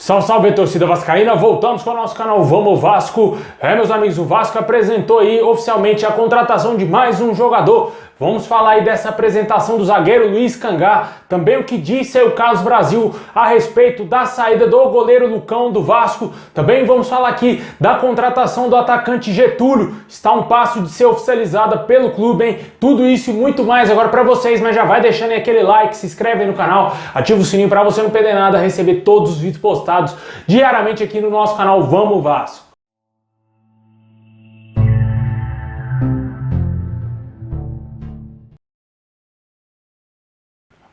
Salve, salve, torcida vascaína, voltamos com o nosso canal Vamos Vasco. Meus amigos, o Vasco apresentou aí oficialmente a contratação de mais um jogador. Vamos falar aí dessa apresentação do zagueiro Luiz Cangá, também o que disse aí o Carlos Brasil a respeito da saída do goleiro Lucão do Vasco. Também vamos falar aqui da contratação do atacante Getúlio, está um passo de ser oficializada pelo clube, hein? Tudo isso e muito mais agora para vocês, mas já vai deixando aí aquele like, se inscreve aí no canal, ativa o sininho para você não perder nada, receber todos os vídeos postados diariamente aqui no nosso canal Vamos Vasco.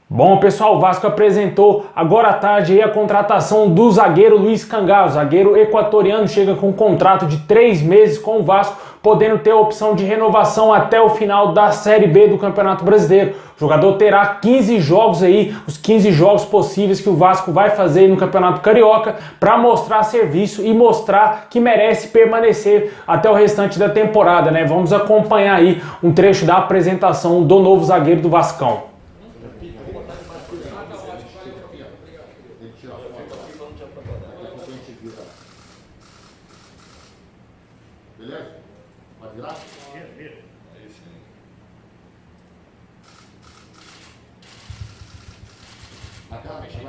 Bom, pessoal, o Vasco apresentou agora à tarde aí a contratação do zagueiro Luiz Cangá. O zagueiro equatoriano chega com um contrato de 3 meses com o Vasco, podendo ter a opção de renovação até o final da Série B do Campeonato Brasileiro. O jogador terá 15 jogos aí, os 15 jogos possíveis que o Vasco vai fazer no Campeonato Carioca para mostrar serviço e mostrar que merece permanecer até o restante da temporada, né? Vamos acompanhar aí um trecho da apresentação do novo zagueiro do Vascão. Beleza? Pode virar? Vira. É isso aí. Até vai mexer.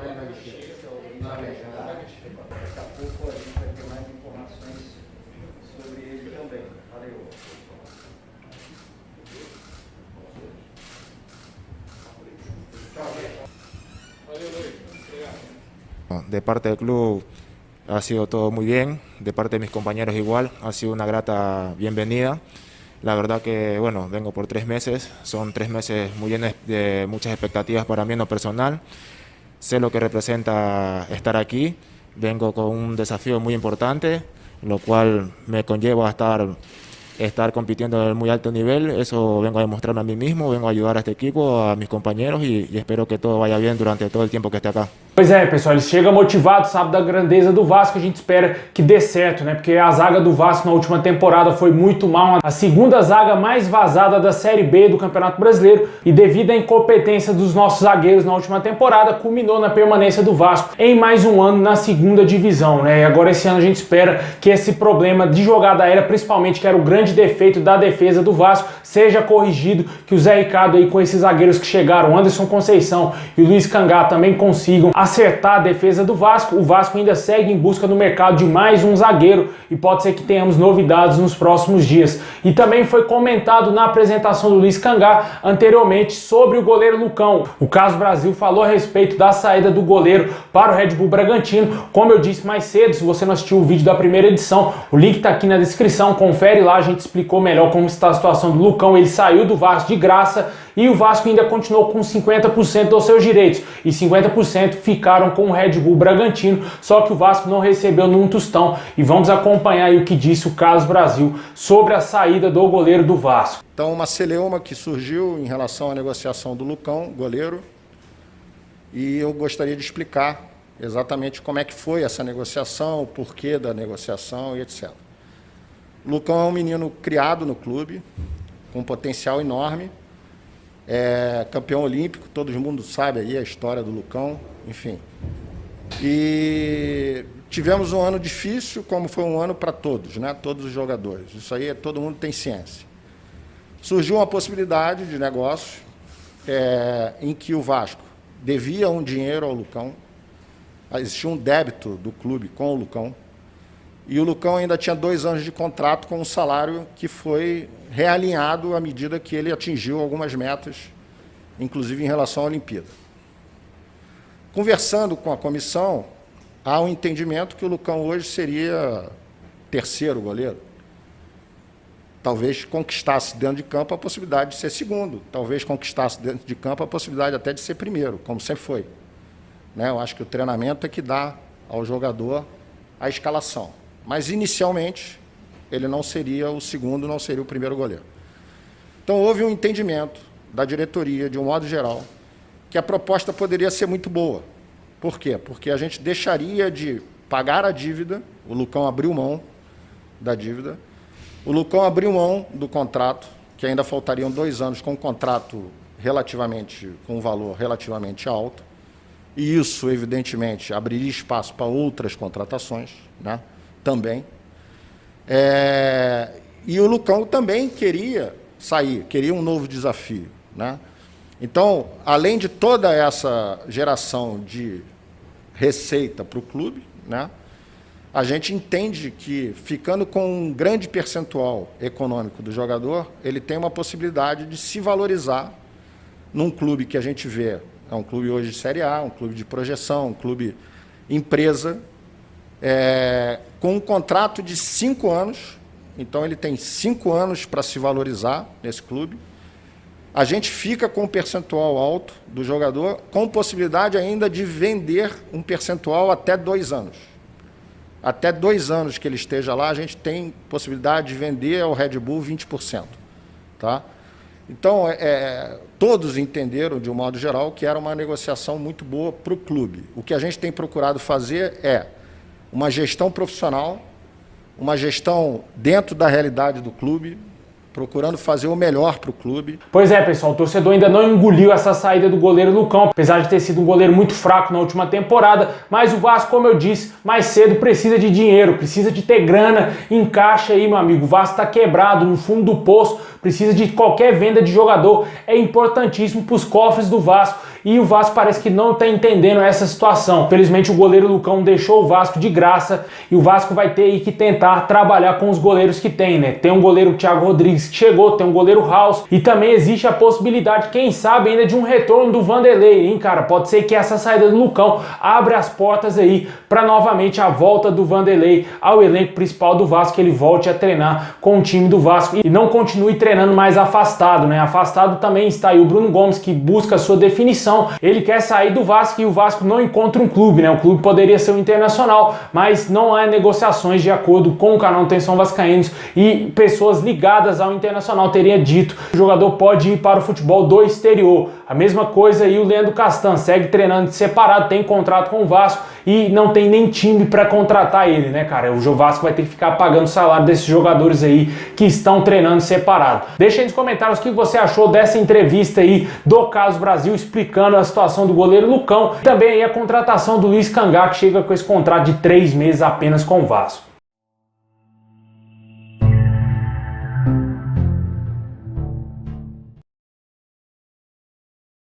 Daqui a pouco a gente vai ter mais informações sobre ele também. Valeu. Valeu, Luiz. Obrigado. De parte del club ha sido todo muy bien, de parte de mis compañeros igual, ha sido una grata bienvenida. La verdad que, bueno, vengo por 3 meses, son 3 meses muy llenos de muchas expectativas para mí en lo personal. Sé lo que representa estar aquí, vengo con un desafío muy importante, lo cual me conlleva a estar compitiendo en muy alto nivel. Eso vengo a demostrarme a mí mismo, vengo a ayudar a este equipo, a mis compañeros y espero que todo vaya bien durante todo el tiempo que esté acá. Pois é, pessoal, ele chega motivado, sabe da grandeza do Vasco, a gente espera que dê certo, né? Porque a zaga do Vasco na última temporada foi muito mal, a segunda zaga mais vazada da Série B do Campeonato Brasileiro, e devido à incompetência dos nossos zagueiros na última temporada, culminou na permanência do Vasco em mais um ano na segunda divisão, né? E agora esse ano a gente espera que esse problema de jogada aérea, principalmente, que era o grande defeito da defesa do Vasco, seja corrigido, que o Zé Ricardo aí com esses zagueiros que chegaram, Anderson Conceição e o Luiz Cangá, também consigam acertar a defesa do Vasco. O Vasco ainda segue em busca no mercado de mais um zagueiro e pode ser que tenhamos novidades nos próximos dias. E também foi comentado na apresentação do Luiz Cangá anteriormente sobre o goleiro Lucão. O Carlos Brasil falou a respeito da saída do goleiro para o Red Bull Bragantino. Como eu disse mais cedo, se você não assistiu o vídeo da primeira edição, o link está aqui na descrição, confere lá, a gente explicou melhor como está a situação do Lucão. Ele saiu do Vasco de graça e o Vasco ainda continuou com 50% dos seus direitos e 50% ficaram com o Red Bull Bragantino, só que o Vasco não recebeu num tostão. E vamos acompanhar aí o que disse o Carlos Brasil sobre a saída do goleiro do Vasco. Então, uma celeuma que surgiu em relação à negociação do Lucão, goleiro, e eu gostaria de explicar exatamente como é que foi essa negociação, o porquê da negociação e etc. O Lucão é um menino criado no clube, com um potencial enorme, é campeão olímpico, todo mundo sabe aí a história do Lucão, enfim. E tivemos um ano difícil, como foi um ano para todos, né? Todos os jogadores. Isso aí todo mundo tem ciência. Surgiu uma possibilidade de negócio em que o Vasco devia um dinheiro ao Lucão, existia um débito do clube com o Lucão, e o Lucão ainda tinha 2 anos de contrato com um salário que foi realinhado à medida que ele atingiu algumas metas, inclusive em relação à Olimpíada. Conversando com a comissão, há um entendimento que o Lucão hoje seria 3º goleiro. Talvez conquistasse dentro de campo a possibilidade de ser 2º, talvez conquistasse dentro de campo a possibilidade até de ser 1º, como sempre foi. Né? Eu acho que o treinamento é que dá ao jogador a escalação. Mas, inicialmente, ele não seria o 2º, não seria o 1º goleiro. Então, houve um entendimento da diretoria, de um modo geral, que a proposta poderia ser muito boa. Por quê? Porque a gente deixaria de pagar a dívida, o Lucão abriu mão da dívida, o Lucão abriu mão do contrato, que ainda faltariam 2 anos com um contrato com um valor relativamente alto, E isso, evidentemente, abriria espaço para outras contratações, né? Também. E o Lucão também queria sair, queria um novo desafio, né? Então, além de toda essa geração de receita para o clube, né, a gente entende que, ficando com um grande percentual econômico do jogador, ele tem uma possibilidade de se valorizar num clube que a gente vê, é um clube hoje de Série A, um clube de projeção, um clube empresa, com um contrato de 5 anos, então ele tem 5 anos para se valorizar nesse clube. A gente fica com um percentual alto do jogador, com possibilidade ainda de vender um percentual até 2 anos. Até 2 anos que ele esteja lá, a gente tem possibilidade de vender ao Red Bull 20%. Tá? Então, todos entenderam, de um modo geral, que era uma negociação muito boa para o clube. O que a gente tem procurado fazer é uma gestão profissional, uma gestão dentro da realidade do clube, procurando fazer o melhor para o clube. Pois é, pessoal, o torcedor ainda não engoliu essa saída do goleiro Lucão, apesar de ter sido um goleiro muito fraco na última temporada, mas o Vasco, como eu disse, mais cedo precisa de dinheiro, precisa de ter grana em caixa aí, meu amigo. O Vasco está quebrado, no fundo do poço, precisa de qualquer venda de jogador, é importantíssimo para os cofres do Vasco. E o Vasco parece que não está entendendo essa situação. Felizmente o goleiro Lucão deixou o Vasco de graça e o Vasco vai ter aí que tentar trabalhar com os goleiros que tem, né? Tem um goleiro Thiago Rodrigues que chegou, tem um goleiro House e também existe a possibilidade, quem sabe, ainda de um retorno do Vanderlei, hein, cara? Pode ser que essa saída do Lucão abra as portas aí para novamente a volta do Vanderlei ao elenco principal do Vasco, que ele volte a treinar com o time do Vasco e não continue treinando mais afastado, né? Afastado também está aí o Bruno Gomes, que busca a sua definição. Ele quer sair do Vasco e o Vasco não encontra um clube, né? O clube poderia ser o Internacional, mas não há negociações de acordo com o canal Atenção Vascaínos e pessoas ligadas ao Internacional teriam dito que o jogador pode ir para o futebol do exterior. A mesma coisa aí o Leandro Castan, segue treinando separado, tem contrato com o Vasco e não tem nem time para contratar ele, né, cara? O Vasco vai ter que ficar pagando o salário desses jogadores aí que estão treinando separado. Deixa aí nos comentários o que você achou dessa entrevista aí do Caso Brasil, explicando a situação do goleiro Lucão e também aí a contratação do Luiz Cangá, que chega com esse contrato de 3 meses apenas com o Vasco.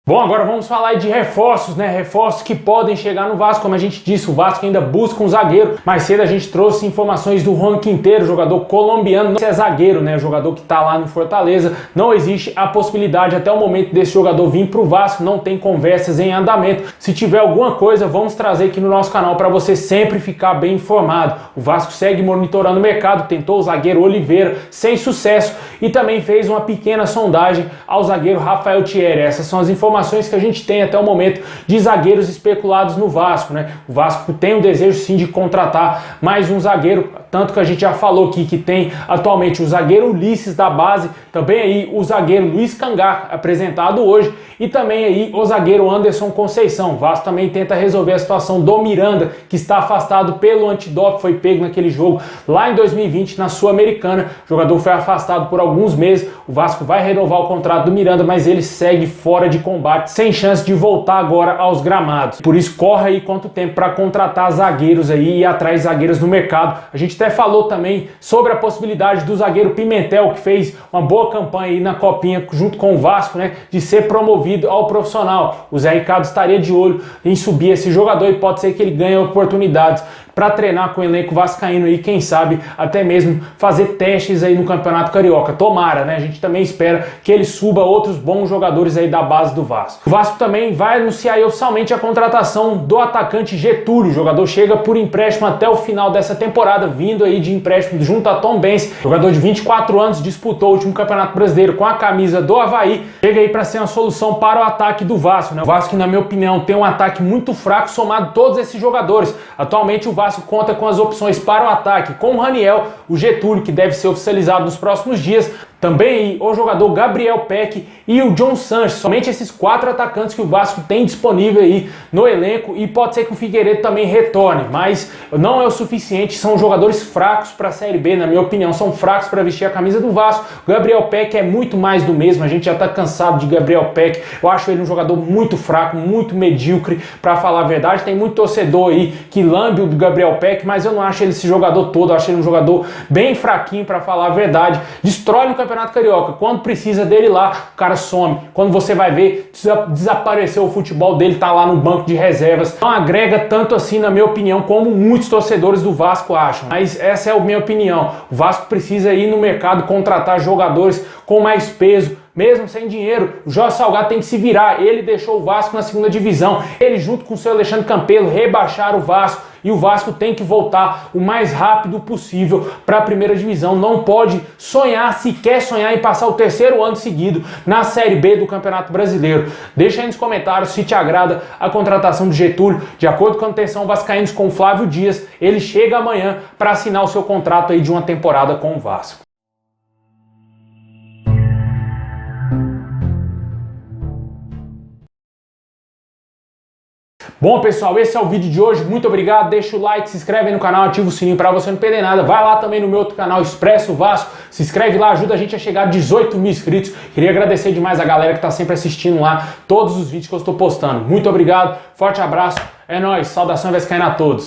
Bom, agora vamos falar de reforços, né? Reforços que podem chegar no Vasco. Como a gente disse, o Vasco ainda busca um zagueiro. Mais cedo a gente trouxe informações do Juan Quinteiro, jogador colombiano. Não é zagueiro, né? O jogador que tá lá no Fortaleza. Não existe a possibilidade até o momento desse jogador vir pro Vasco. Não tem conversas em andamento. Se tiver alguma coisa, vamos trazer aqui no nosso canal para você sempre ficar bem informado. O Vasco segue monitorando o mercado. Tentou o zagueiro Oliveira sem sucesso e também fez uma pequena sondagem ao zagueiro Rafael Thierry. Essas são as informações que a gente tem até o momento de zagueiros especulados no Vasco, né? O Vasco tem o desejo sim de contratar mais um zagueiro, tanto que a gente já falou aqui que tem atualmente o zagueiro Ulisses da base, também aí o zagueiro Luiz Cangá apresentado hoje e também aí o zagueiro Anderson Conceição. O Vasco também tenta resolver a situação do Miranda, que está afastado pelo antidoping, foi pego naquele jogo lá em 2020 na Sul-Americana. O jogador foi afastado por alguns meses. O Vasco vai renovar o contrato do Miranda, mas ele segue fora de combate, sem chance de voltar agora aos gramados. Por isso, corre aí quanto tempo para contratar zagueiros aí e ir atrás de zagueiros no mercado. A gente até falou também sobre a possibilidade do zagueiro Pimentel, que fez uma boa campanha aí na Copinha junto com o Vasco, né, de ser promovido ao profissional. O Zé Ricardo estaria de olho em subir esse jogador e pode ser que ele ganhe oportunidades para treinar com o elenco vascaíno e quem sabe até mesmo fazer testes aí no Campeonato Carioca. Tomara, né? A gente também espera que ele suba outros bons jogadores aí da base do Vasco. O Vasco também vai anunciar aí oficialmente a contratação do atacante Getúlio. O jogador chega por empréstimo até o final dessa temporada, vindo aí de empréstimo junto a Tombense. Jogador de 24 anos, disputou o último Campeonato Brasileiro com a camisa do Avaí. Chega aí para ser uma solução para o ataque do Vasco, né? O Vasco, na minha opinião, tem um ataque muito fraco somado a todos esses jogadores. Atualmente o Vasco conta com as opções para o ataque, com o Raniel, o Getúlio, que deve ser oficializado nos próximos dias. Também o jogador Gabriel Peck e o John Sanches. Somente esses 4 atacantes que o Vasco tem disponível aí no elenco, e pode ser que o Figueiredo também retorne, mas não é o suficiente. São jogadores fracos para a Série B, na minha opinião, são fracos para vestir a camisa do Vasco. O Gabriel Peck é muito mais do mesmo, a gente já está cansado de Gabriel Peck. Eu acho ele um jogador muito fraco, muito medíocre, para falar a verdade. Tem muito torcedor aí que lambe o do Gabriel Peck, mas eu não acho ele esse jogador todo. Eu acho ele um jogador bem fraquinho, para falar a verdade. Destrói no Campeonato Carioca, quando precisa dele lá, o cara some. Quando você vai ver, desapareceu o futebol dele, tá lá no banco de reservas. Não agrega tanto assim, na minha opinião, como muitos torcedores do Vasco acham. Mas essa é a minha opinião. O Vasco precisa ir no mercado contratar jogadores com mais peso, mesmo sem dinheiro. O Jorge Salgado tem que se virar. Ele deixou o Vasco na segunda divisão. Ele, junto com o seu Alexandre Campelo, rebaixaram o Vasco. E o Vasco tem que voltar o mais rápido possível para a primeira divisão. Não pode sonhar, se quer sonhar, em passar o 3º ano seguido na Série B do Campeonato Brasileiro. Deixa aí nos comentários se te agrada a contratação do Getúlio. De acordo com a Atenção Vascaínos com o Flávio Dias, ele chega amanhã para assinar o seu contrato aí de uma temporada com o Vasco. Bom, pessoal, esse é o vídeo de hoje. Muito obrigado. Deixa o like, se inscreve aí no canal, ativa o sininho para você não perder nada. Vai lá também no meu outro canal, Expresso Vasco. Se inscreve lá, ajuda a gente a chegar a 18 mil inscritos. Queria agradecer demais a galera que está sempre assistindo lá todos os vídeos que eu estou postando. Muito obrigado, forte abraço, é nóis, saudação vascaína a todos.